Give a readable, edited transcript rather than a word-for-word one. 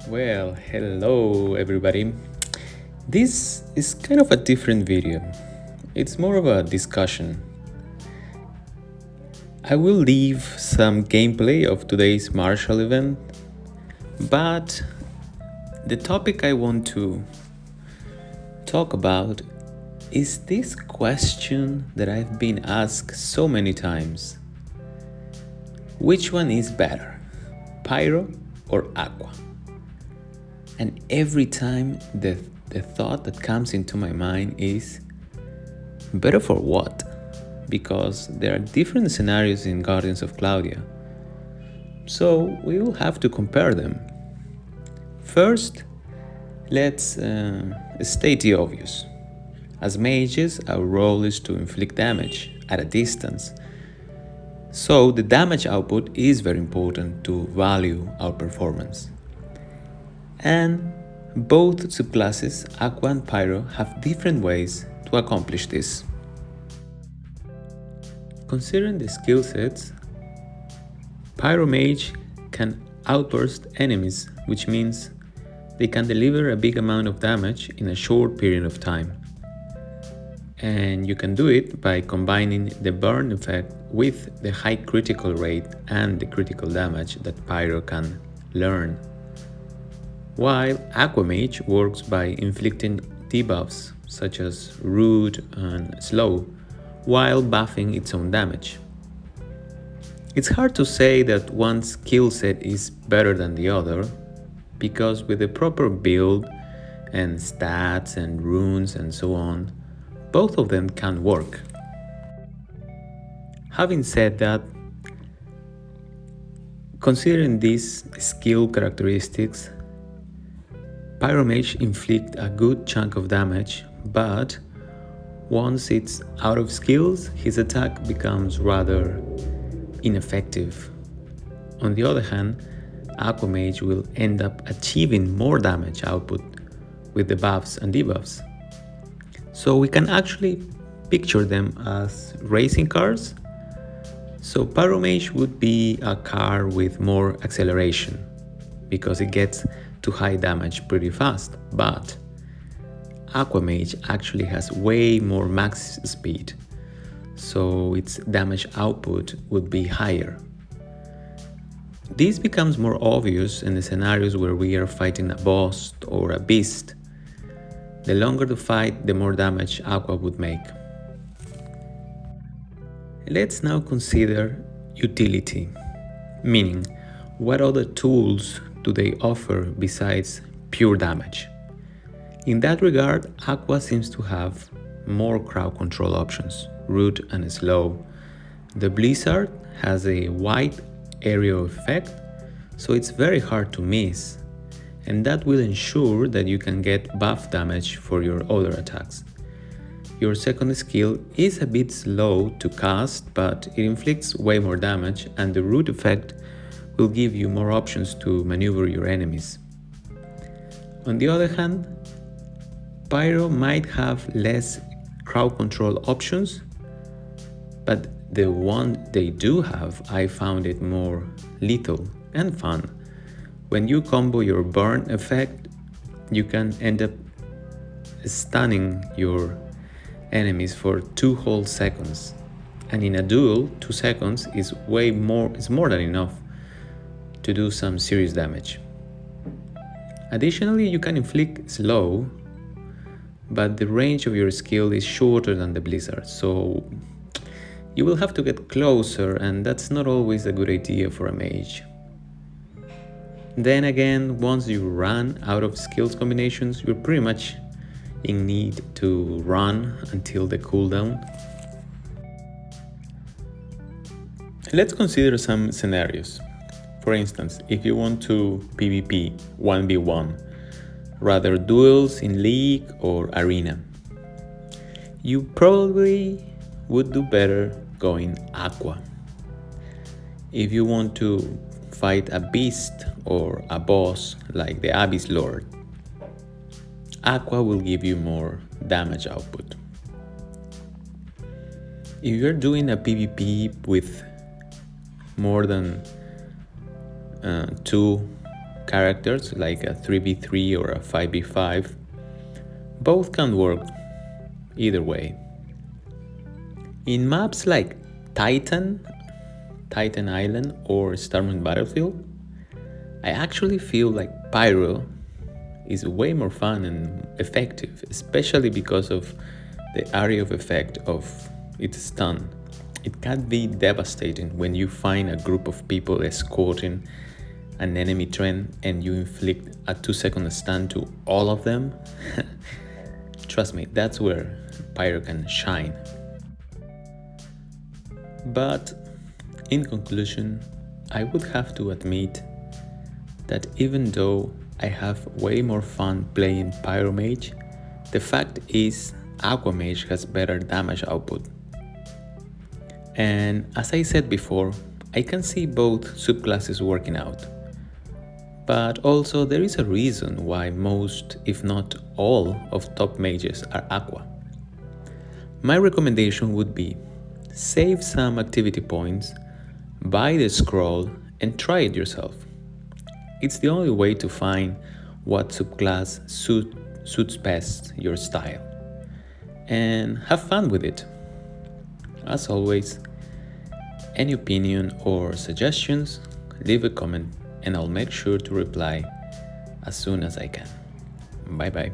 Well, hello everybody. This is kind of a different video. It's more of a discussion. I will leave some gameplay of today's Marshall event, but the topic I want to talk about is this question that I've been asked so many times. Which one is better, PYRO or AQUA? And every time the thought that comes into my mind is, better for what? Because there are different scenarios in Guardians of Cloudia. So we will have to compare them. First, let's state the obvious. As mages, our role is to inflict damage at a distance. So the damage output is very important to value our performance. And both subclasses, AQUA and PYRO, have different ways to accomplish this. Considering the skill sets, PYRO Mage can outburst enemies, which means they can deliver a big amount of damage in a short period of time. And you can do it by combining the burn effect with the high critical rate and the critical damage that PYRO can learn. While AQUA Mage works by inflicting debuffs such as Root and Slow, while buffing its own damage. It's hard to say that one skill set is better than the other, because with the proper build and stats and runes and so on, both of them can work. Having said that, considering these skill characteristics, PYRO Mage inflicts a good chunk of damage, but once it's out of skills, his attack becomes rather ineffective. On the other hand, AQUA Mage will end up achieving more damage output with the buffs and debuffs. So we can actually picture them as racing cars. So PYRO Mage would be a car with more acceleration because it gets to high damage pretty fast, but AQUA Mage actually has way more max speed, so its damage output would be higher. This becomes more obvious in the scenarios where we are fighting a boss or a beast. The longer the fight, the more damage AQUA would make. Let's now consider utility, meaning what other tools do they offer besides pure damage? In that regard, AQUA seems to have more crowd control options, Root and Slow. The Blizzard has a wide area effect, so it's very hard to miss, and that will ensure that you can get buff damage for your other attacks. Your second skill is a bit slow to cast, but it inflicts way more damage, and the Root effect will give you more options to maneuver your enemies. On the other hand, PYRO might have less crowd control options, but the one they do have, I found it more lethal and fun. When you combo your burn effect, you can end up stunning your enemies for 2 whole seconds. And in a duel, 2 seconds is more than enough to do some serious damage. Additionally, you can inflict slow, but the range of your skill is shorter than the Blizzard, so you will have to get closer, and that's not always a good idea for a mage. Then again, once you run out of skills combinations, you're pretty much in need to run until the cooldown. Let's consider some scenarios. For instance, if you want to PvP 1v1, rather duels in League or Arena, you probably would do better going AQUA. If you want to fight a beast or a boss like the Abyss Lord, AQUA will give you more damage output. If you're doing a PvP with more than 2 characters like a 3v3 or a 5v5. Both can work either way. In maps like Titan Island, or Starman Battlefield, I actually feel like PYRO is way more fun and effective, especially because of the area of effect of its stun. It can be devastating when you find a group of people escorting an enemy train and you inflict a 2-second stun to all of them. Trust me, that's where PYRO can shine. But in conclusion, I would have to admit that even though I have way more fun playing PYRO Mage, the fact is AQUA Mage has better damage output. And as I said before, I can see both subclasses working out. But also there is a reason why most, if not all, of top mages are AQUA. My recommendation would be save some activity points, buy the scroll, and try it yourself. It's the only way to find what subclass suits best your style. And have fun with it. As always, any opinion or suggestions, leave a comment and I'll make sure to reply as soon as I can. Bye bye.